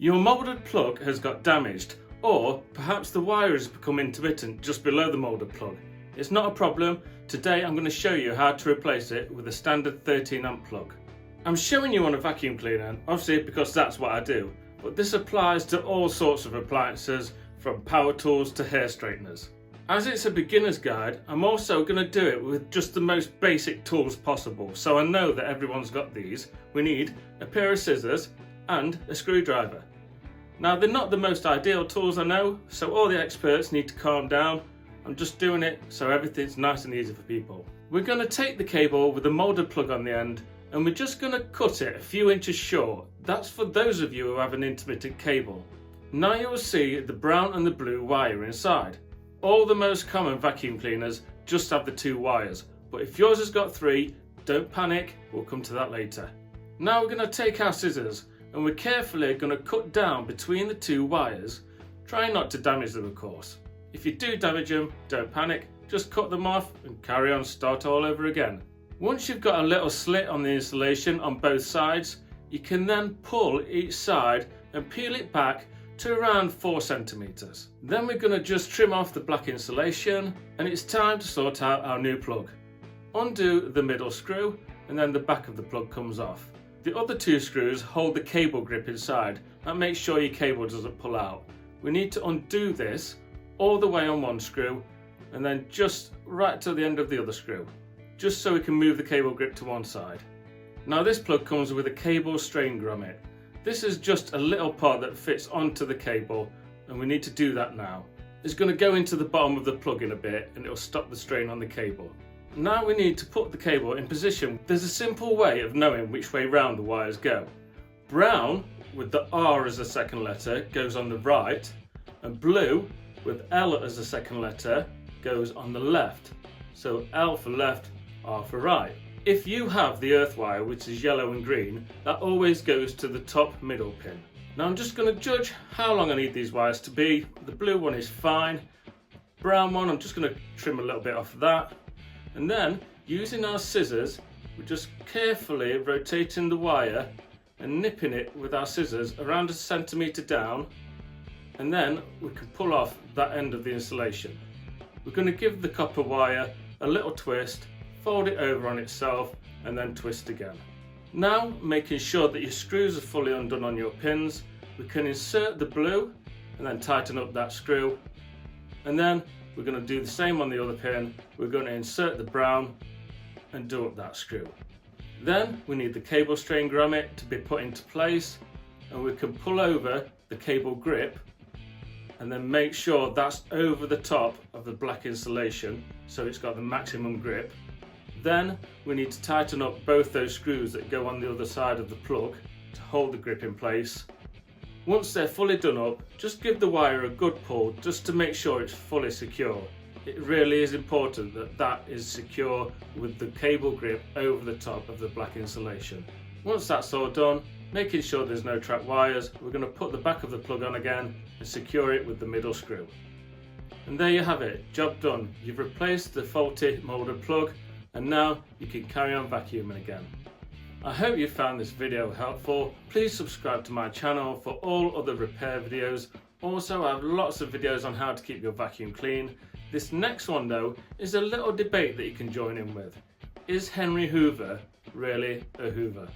Your moulded plug has got damaged, or perhaps the wire has become intermittent just below the moulded plug. It's not a problem. Today I'm going to show you how to replace it with a standard 13 amp plug. I'm showing you on a vacuum cleaner, obviously because that's what I do, but this applies to all sorts of appliances from power tools to hair straighteners. As it's a beginner's guide, I'm also going to do it with just the most basic tools possible, so I know that everyone's got these. We need a pair of scissors and a screwdriver. Now they're not the most ideal tools I know, so all the experts need to calm down. I'm just doing it so everything's nice and easy for people. We're going to take the cable with the moulded plug on the end and we're just going to cut it a few inches short. That's for those of you who have an intermittent cable. Now you will see the brown and the blue wire inside. All the most common vacuum cleaners just have the two wires, but if yours has got three, don't panic, we'll come to that later. Now we're going to take our scissors and we're carefully going to cut down between the two wires. Try not to damage them, of course. If you do damage them, don't panic, just cut them off and carry on, start all over again. Once you've got a little slit on the insulation on both sides, you can then pull each side and peel it back to around 4 centimeters. Then we're going to just trim off the black insulation and it's time to sort out our new plug. Undo the middle screw and then the back of the plug comes off. The other two screws hold the cable grip inside and make sure your cable doesn't pull out. We need to undo this all the way on one screw and then just right to the end of the other screw, just so we can move the cable grip to one side. Now this plug comes with a cable strain grommet. This is just a little part that fits onto the cable and we need to do that now. It's going to go into the bottom of the plug in a bit and it'll stop the strain on the cable. Now we need to put the cable in position. There's a simple way of knowing which way round the wires go. Brown with the R as the second letter goes on the right, and blue with L as the second letter goes on the left. So L for left, R for right. If you have the earth wire, which is yellow and green, that always goes to the top middle pin. Now I'm just going to judge how long I need these wires to be. The blue one is fine. Brown one, I'm just going to trim a little bit off of that. And then, using our scissors, we're just carefully rotating the wire and nipping it with our scissors around 1 centimeter down, and then we can pull off that end of the insulation. We're going to give the copper wire a little twist, fold it over on itself, and then twist again. Now, making sure that your screws are fully undone on your pins, we can insert the blue and then tighten up that screw, and then we're going to do the same on the other pin. We're going to insert the brown and do up that screw. Then we need the cable strain grommet to be put into place, and we can pull over the cable grip and then make sure that's over the top of the black insulation so it's got the maximum grip. Then we need to tighten up both those screws that go on the other side of the plug to hold the grip in place. Once they're fully done up, just give the wire a good pull just to make sure it's fully secure. It really is important that that is secure with the cable grip over the top of the black insulation. Once that's all done, making sure there's no trapped wires, we're going to put the back of the plug on again and secure it with the middle screw. And there you have it, job done. You've replaced the faulty moulded plug and now you can carry on vacuuming again. I hope you found this video helpful. Please subscribe to my channel for all other repair videos. Also, I have lots of videos on how to keep your vacuum clean. This next one though is a little debate that you can join in with. Is Henry Hoover really a Hoover?